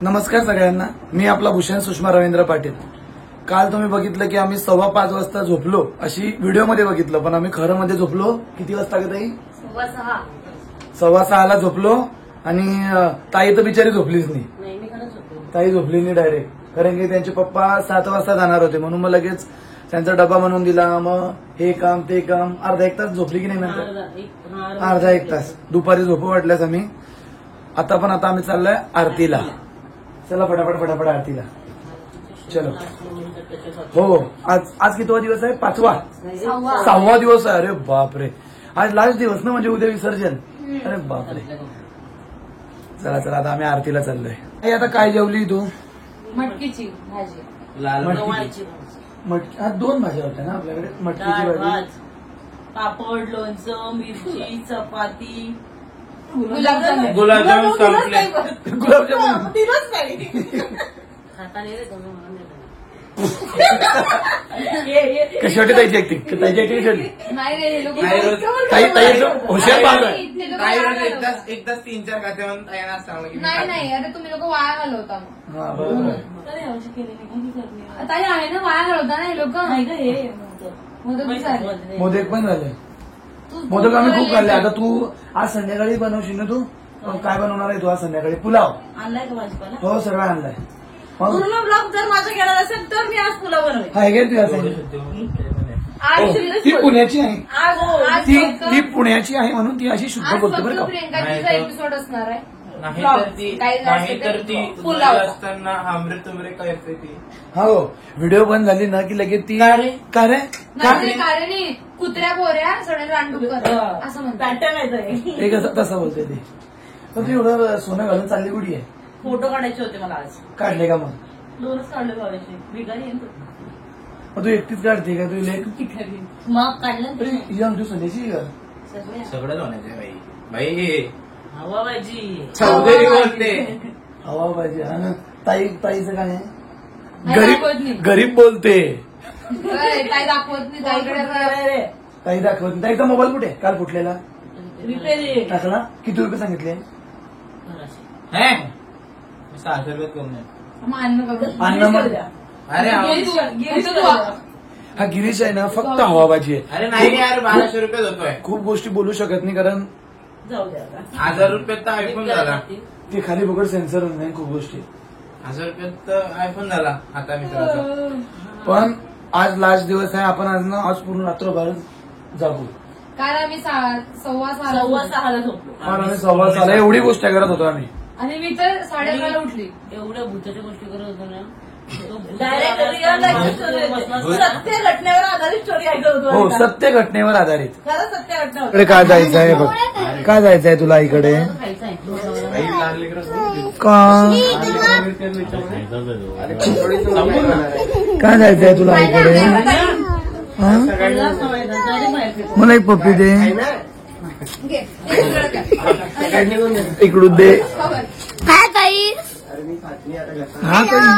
नमस्कार सगळ्यांना, मी आपला भूषण सुषमा रवींद्र पाटील। काल तुम्ही बघितलं की आम्ही 5:15 वाजता झोपलो अशी व्हिडिओमध्ये बघितलं, पण आम्ही खरं मध्ये झोपलो किती वाजता का ताई? 6:15 ला झोपलो। आणि ताई तर बिचारी झोपलीच नाही, ताई झोपली नाही डायरेक्ट, कारण की त्यांचे पप्पा 7 वाजता जाणार होते, म्हणून मग लगेच त्यांचा डबा बनवून दिला, मग हे काम ते काम, अर्धा एक तास झोपली की नाही? नंतर अर्धा एक तास दुपारी झोप वाटल्यास आम्ही आता आम्ही चाललोय आरतीला। चला फटाफट फटाफट आरतीला चलो। हो, आज कितवा दिवस आहे? 5वा 6वा दिवस आहे। अरे बापरे, आज लास्ट दिवस ना, म्हणजे उद्या विसर्जन। अरे बापरे, चला चला आता आम्ही आरतीला चाललोय। आता काय जेवली तू? मटकीची भाजी, मटकी। आज 2 भाज्या होत्या ना आपल्याकडे, मटकीची भाजी, पापड, लोणचं, मिरची, चपाती, गुलाबजामुन गुलाबजामुन कशी वाटते ताईची ऍक्टिंग? ताईची ऍक्टिंग कशी ताई हुशार पाहत आहे। एकदाच 3-4 खाते म्हणून तयार असतात। नाही, अरे तुम्ही लोक वाया घालवता। हा बरोबर, ताई आहे ना, वाया घालवता ना हे लोक। मोदक पण झाले, मोदक आम्ही खूप खाल्ले। आता तू आज संध्याकाळी बनवशील ना? तू काय बनवणार आहे? तू आज संध्याकाळी पुलाव आणलाय का भाजीपाला? हो, सगळं आणलाय। पूर्ण ब्लॉग जर माझा घेणार असेल तर मी आज पुलाव बनवेन। हा घे तू, ती पुण्याची आहे, ती पुण्याची आहे म्हणून ती अशी शुद्ध बोलते बरं का। प्रियंकाचा एपिसोड असणार आहे, नाहीतर ती पुलाव असताना आमरे तुमरे काय असते ती। हो, व्हिडिओ बंद झाली ना की लगेच ती का रे कुत्र्या बोऱ्या सडे रानडुक्कर असं म्हणतात। पॅटर्न आहे ते कसं तसं बोलते ती। पण ती एवढं सोनं घालून चालली कुठे आहे? फोटो काढायचे होते मला आज। काढले का? मग 2च काढले भावाचे, भिकारी आहे मग तू एकटीच काढते का? तू लेख मग काढलं आमची संध्याची का? सगळं होण्याचे बाई हवा भाजी चौधरी बोलते, हवा पाहिजे। हा ना, ताईचं काय आहे? गरीब बोलते, ताई दाखवत नाही, ताईकडे ताई दाखवत नाही। ताईचा मोबाईल कुठे? काल फुटलेला रिपेअर टाकला। किती रुपये सांगितले? 600 रुपये कमी अरे हा गिरीश आहे ना, फक्त हवाबाजी आहे। अरे नाही यार, 1200 रुपये होतोय। खूप गोष्टी बोलू शकत नाही, कारण जाऊ द्या 1000 रुपयात तर आयफोन झाला। ते खाली बघड सेन्सर नाही, खूप गोष्टी। 1000 रुपयात तर आयफोन झाला आता मित्राचा। पण आज लास्ट दिवस आहे, आपण आज पूर्ण रात्रभर जागू। कारण आम्ही 6:15 झोपलो, कारण आम्ही 6:15 एवढी गोष्ट करत होतो आम्ही। आणि मी तर 11:30 उठली। एवढ्या भूताच्या गोष्टी करत होतो ना, डायरेक्ट रिअल सत्य घटनेवर आधारित स्टोरी ऐकत होतो। हो, सत्य घटनेवर आधारित। खरं सत्य घटना इकडे काय जायचं आहे बघ, काय जायचं आहे तुला इकडे? काय जायचंय तुला इकडे? मला एक पप्पी दे, इकडून दे। हा काही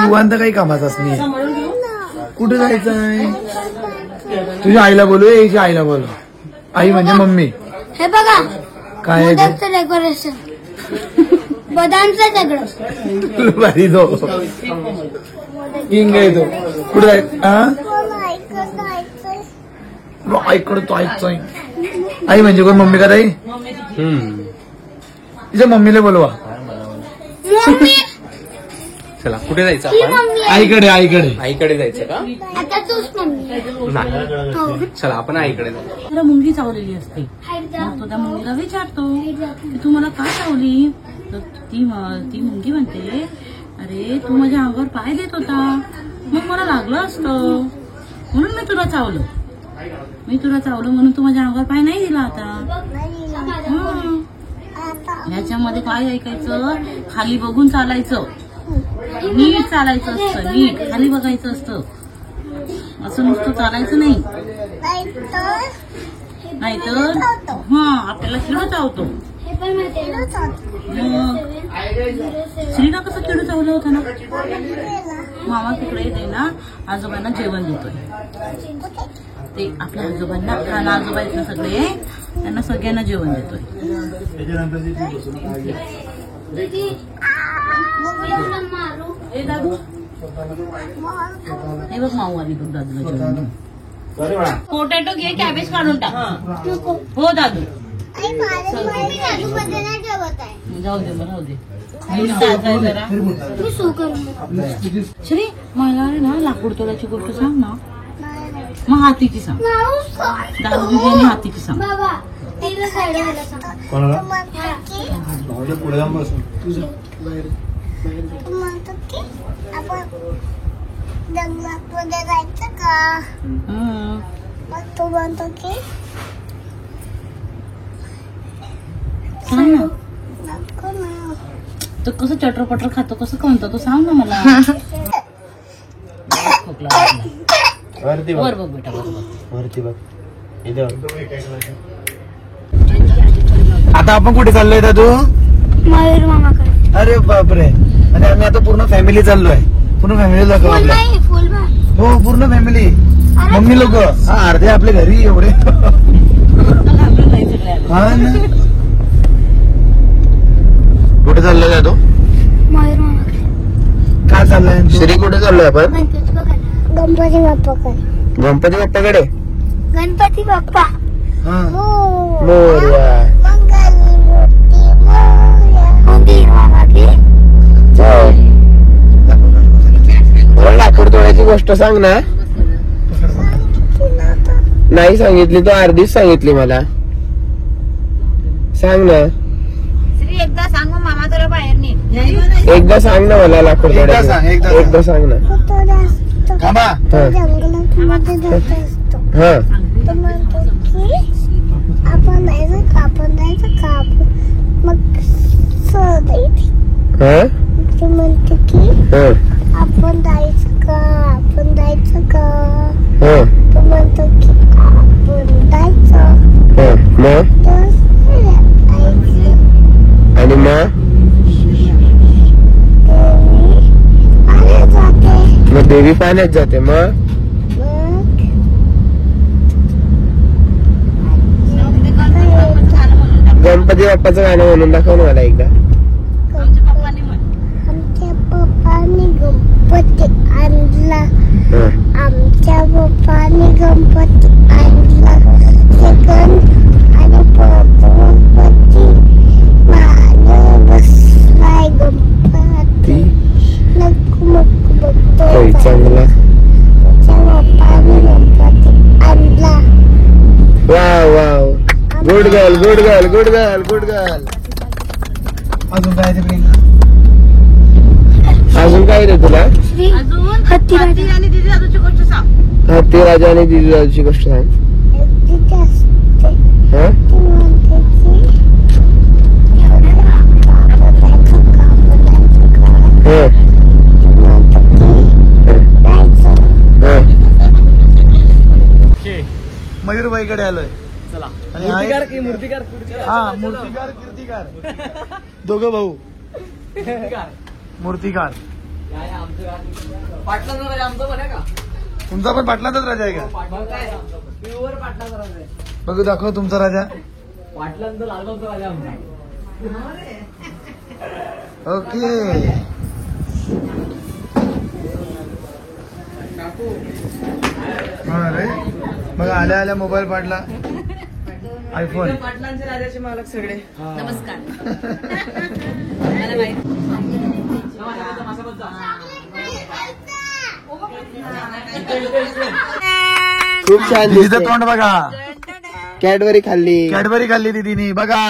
निवांत काही कामाचाच नाही। कुठे जायचंय? तुझ्या आईला बोलू, याच्या आईला बोलू। आई म्हणजे मम्मी। हे बघा, काय आहे ते? डेकोरेशन बदामचं सगळं भारी तो किंग आहे तो। कुठे जायचं? ऐकड तो ऐकतोय। आई म्हणजे कोण? मम्मी का ताई? तिच्या मम्मीला बोलवा। चला कुठे जायचं आपण? आईकडे आईकडे जायचं का? आता तूच मम्मी नाही, चला आपण आईकडे जाऊ। त्याला मुंगी चावलेली असते, मग तो त्या मुंगीला विचारतो की तू मला का चावली? तर ती मुंगी म्हणते, अरे तू माझ्या अंगावर पाय देत होता, मग मला लागलं असतं म्हणून मी तुला चावलं म्हणून तू माझ्या अंगावर पाय नाही दिला आता। ह्याच्यामध्ये काय ऐकायचं? खाली बघून चालायचं, नीट चालायचं असतं, नीट खाली बघायचं असतं, असं नुसतं चालायचं नाही, नाहीतर आपल्याला किडू चावतो। श्रीला कसं किडू चावलं होतं ना? मामा तिकडे येते ना, आजोबांना जेवण देतोय, ते आपल्या आजोबांना, खाना आजोबा आहेत ना सगळे, त्यांना सगळ्यांना जेवण देतोय। हे बघ माऊ आली बघ दादूला जेवण. सॉरी बाळा. पोटॅटो घे, कॅबेज काढून टाक. नको हो दादू आई दादू मध्ये नाही जेवत आहे जाऊ दे राहू दे. जरा मी सू करून श्री मला ना लाकूड तोडायची गोष्ट सांग ना. मग हातीची सांग. दादू तुझी आणि हातीची सांग. बाबा तिला साईडला सांग. कोणाला? हा. भाऊच्या पुढे जाऊन बसून. तू म्हणतो की आपण जंगलात जायचं का हं. मग तू म्हणतो की सांग ना. नको ना तो कसं चटरपटर खातो कसं म्हणतो तो सांग ना मला. खोकला लागला. वरती वर बघ. बघ बेटा वर बघ. वरती बघ. इथे आता आपण कुठे चाललोय दादू? मयूर मामाकडे अरे बापरे. आणि आम्ही आता पूर्ण फॅमिली चाललोय. पूर्ण फॅमिली लोक फुल आपल्या. नाही फुल बा हो पूर्ण फॅमिली. मम्मी लोक अर्धे आपले घरी एवढे. घाबरून नाही सगळे आले. हा ना. कुठे चाललोय दादू? मयूर मामाकडे काय चाललंय? श्री कुठे चाललोय आपण? गणपती बाप्पाकडे गणपती बाप्पाकडे. गणपती बाप्पा हा. मोरया. मंगल मूर्ती मोरया मंदिर मामा की लाकूड तोडायची गोष्ट सांग ना. नाही सांगितली तो अर्धीच सांगितली मला. सांग ना. श्री एकदा सांगू मामा तुला बाहेर नाही. एकदा सांग ना मला लाकूड एकदा सांग, तोडायची. एकदा सांग. एकदा सांग ना. कुठं असतो थांबा. हा. जंगलात मध्ये जात असतो हा. तो म्हणतो की आपण जायचं का मग सहज येते. हा. ते म्हणते की हा. आपण जायचं का हा. तो म्हणतो की आपण जायचं हा. मग तर जायचं आणि मग आणि जाते मग देवी पाण्यात जाते. मग गणपती बाप्पाचं गाणं म्हणून दाखव ना मला एकदा. आमच्या पप्पाने गणपती आणला हा. आमच्या पप्पाने गणपती आणला सेकंड आणि परत गणपती मागे बसलाय गणपती नकमक बघतोय चांगला. आमच्या पप्पाने गणपती आणला wow wow. Good girl good girl good girl good girl. अजून काय ते प्रियंका? अजून काय रे तुला? अजून हत्ती हाती आणि दिदी दादूची गोष्ट सांग. हत्ती राजा आणि दिदी दादूची गोष्ट सांग. एकटी असते हा. ती म्हणते की हा. हा. मयूरबाईकडे आलोय. आणि मूर्तिकार कीर्तिकार दोघं भाऊ मूर्तिकार. तुमचा पण पाटलाचाच राजा आहे का? बघू दाखव तुमचा राजा. ओके. हा रे. मग आल्या आल्या मोबाईल पाडला. आयफोन. पाटलांचे राजाचे मालक सगळे. नमस्कार. मला माहिती. खूप छान तिचं दिसते. तोंड बघा. कॅडबरी खाल्ली. कॅडबरी खाल्ली दिदीनी बघा.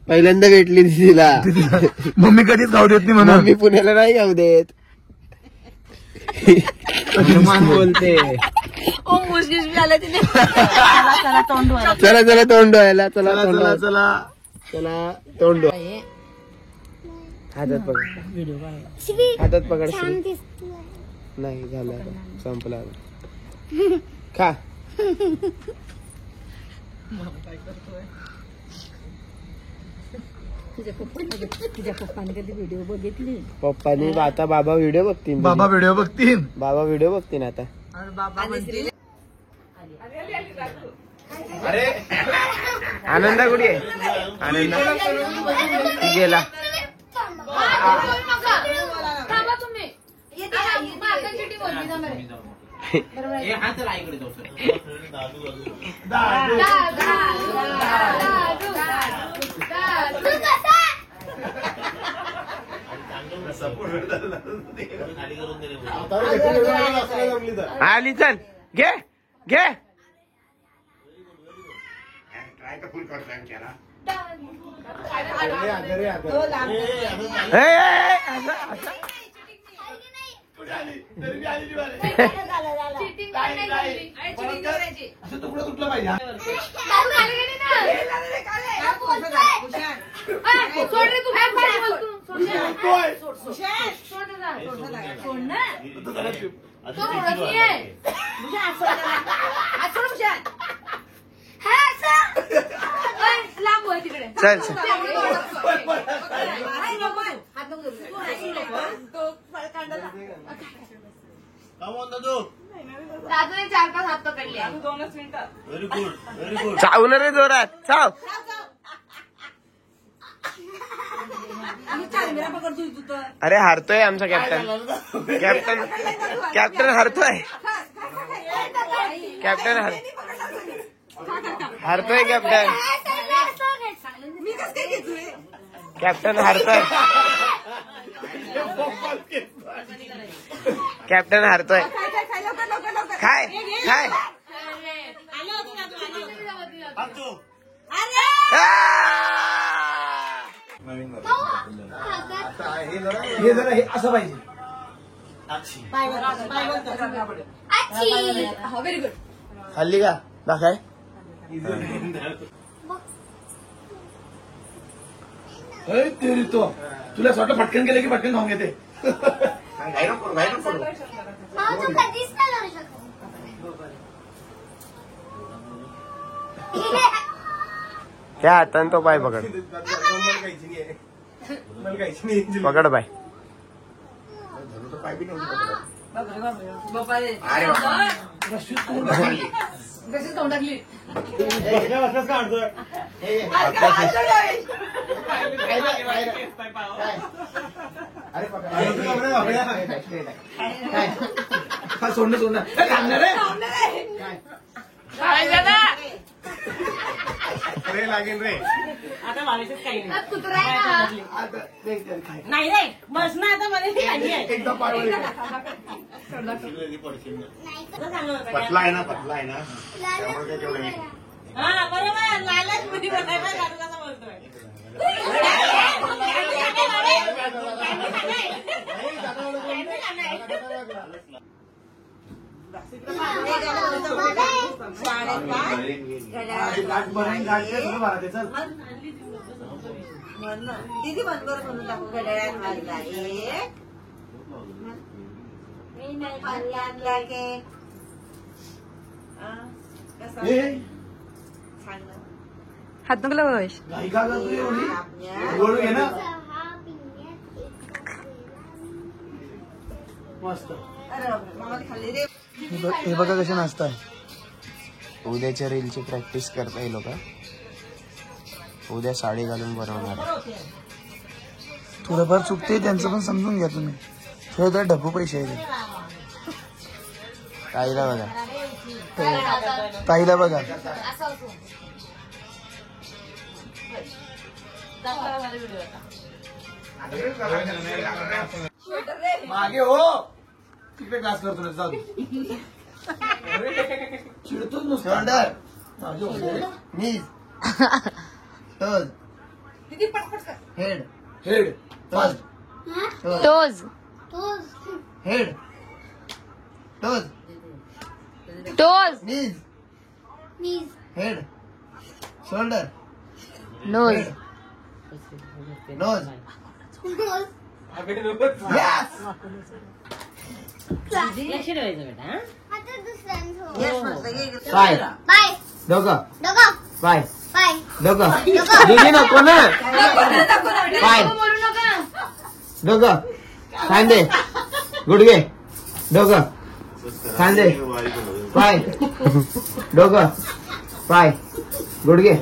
पहिल्यांदा भेटली दिदीला. मम्मी कधीच खाऊ देत नाही म्हणून. मम्मी पुण्याला नाही खाऊ देत. मान बोलते. ओ मुश्किल झालं तिने. चला तोंड धुवायला. चला चला तोंड धुवायला. चला चला तोंड चला धुवायला. चला. चला तोंड धुवा. हातात पकड. हातात पकड. छान दिसते नाही झालं आता. संपला आता. खा. तुझ्या पप्पाने कधी व्हिडिओ बघितली? पप्पानी आता बाबा व्हिडिओ बघतील. बाबा व्हिडिओ बघतील. बाबा व्हिडिओ बघतील आता. आनंदा कुठे आहे? आनंदा गेला. आली चल घे घे चिटिंग करायची. तुकडं तुटलं पाहिजे लांब होय तिकडे. चल चल दादूने 4-5 हात पकडले. 2 मिनिटं. Very good very good. चाव ना रे जोरात चाव अरे हारतोय आमचा कॅप्टन कॅप्टन कॅप्टन हारतोय कॅप्टन हारतोय कॅप्टन कॅप्टन हारतोय कॅप्टन हारतोय काय काय हे जरा हे असं पाहिजे व्हेरी गुड. खाल्ली का दाखय तेरी तो तुला स्वतः पटकन केलं की पटकन खाऊन घेते तू कधीच नाही करू शकत. त्या हाताने तो पाय पकड पकड पाय कशी तोंडातली. सोडणं सोडणं रे लागेल रे आता मारायचंच काही नाही. कुत्रा आहे ना. नाही रे बस ना आता मला ती खाली आहे. एकदा पाय पतला आहे ना पतला आहे ना त्यामुळे काही तेवढं नाही. हा बरोबर लालच बुद्धी बघायला दारू कसा बोलतोय. दीदी बंद कर म्हणून टाकू घड्याळात मारला एक मी नाही खाल्ला आणला केक हात नको वश. गोड घे ना मस्त. खाल्ली रे हे बघा कसे नाचताय. उद्याच्या रीलची प्रॅक्टिस करताय लोक उद्या साडी घालून बनवणार थोडंफार चुकते त्यांचं पण समजून घ्या तुम्ही. थोडं ढबू पैसे आहे ताईला बघा ताईला बघा मागे हो तिकडे क्लास करतो ना जाऊ चिडतोच नुसतं head head toes head toes toes knees knees head shoulder nose nose लक्ष ठेवायचं बेटा हा? आता दुसऱ्यांचं येस म्हटलं पाय बाय डोकं डोकं पाय बाय डोकं दिदी नको ना पाय बोलू नका. डोकं खांदे गुडघे डोकं खांदे पाय डोकं पाय गुडघे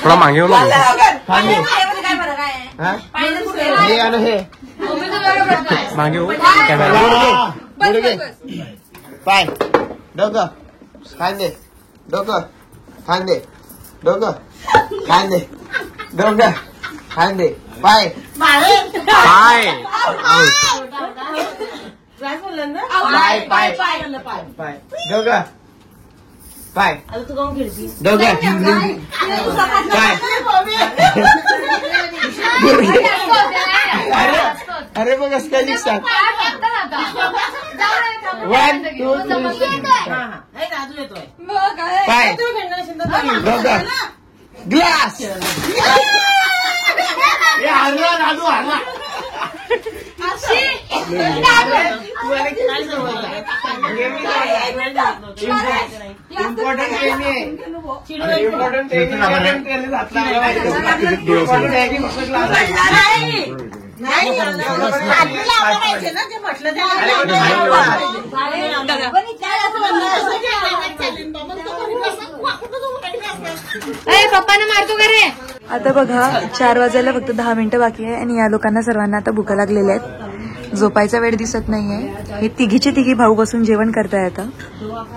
थोडा मागे खांदे काय बरं काय हा? हे आणि हे मागे गुडघे पाय डोकं खांदे डोकं खांदे डोकं खांदे डोकं खांदे पाय पाय काय बोललं ना पाय पाय पाय डोकं पाय आता तू जाऊन खेळती डोकं पाय अरे बघ असं काय दिसतात 1 2 3 हे दादू येतोय पाय तू खेळणार असेल तर जा. डोकं ग्लास हरला दादू हरला इम्पॉर्टंट गेम आहे इम्पॉर्टंट नाही म्हणायचे ना ते म्हटलं पप्पाने मारतो का रे? आता बघा 4 वाजायला फक्त 10 मिनिटं बाकी आहे आणि या लोकांना सर्वांना आता भुका लागलेल्या आहेत. झोपायचा वेळ दिसत नाहीये. हे तिघी भाऊ बसून जेवण करताय. आता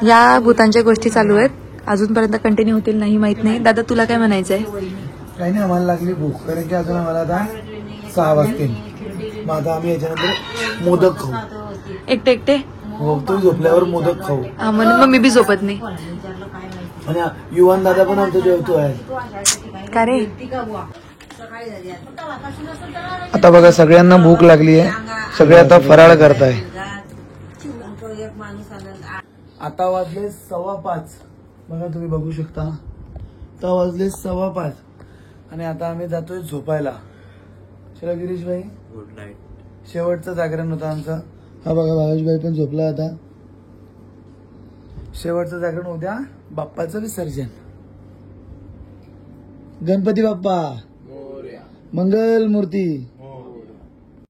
या भूतांच्या गोष्टी चालू आहेत. अजूनपर्यंत कंटिन्यू होतील नाही माहित नाही. दादा तुला काय म्हणायचंय? काही नाही, आम्हाला लागली भूक कारण की अजून आम्हाला आता 6 वाजतील. मग आता आम्ही याच्यानंतर मोदक खाऊ. एकटे हो, तू झोपल्यावर मोदक खाऊ. म्हणून मग मी बी झोपत नाही. आणि युवान दादा पण आमचा जेवतो आहे. का रे? आता बघा सगळ्यांना भूक लागली आहे. सगळे आता फराळ करताय. आता वाजले 5:15. बघा तुम्ही बघू शकता. आता वाजले 5:15 आणि आता आम्ही जातोय झोपायला. चला गिरीश भाई, गुड नाईट. शेवटचं जागरण होतं आमचं. हा बघा भावेश भाई पण झोपला. आता शेवटचं जागरण उद्या बाप्पाचं विसर्जन. गणपती बाप्पा मंगल मूर्ती.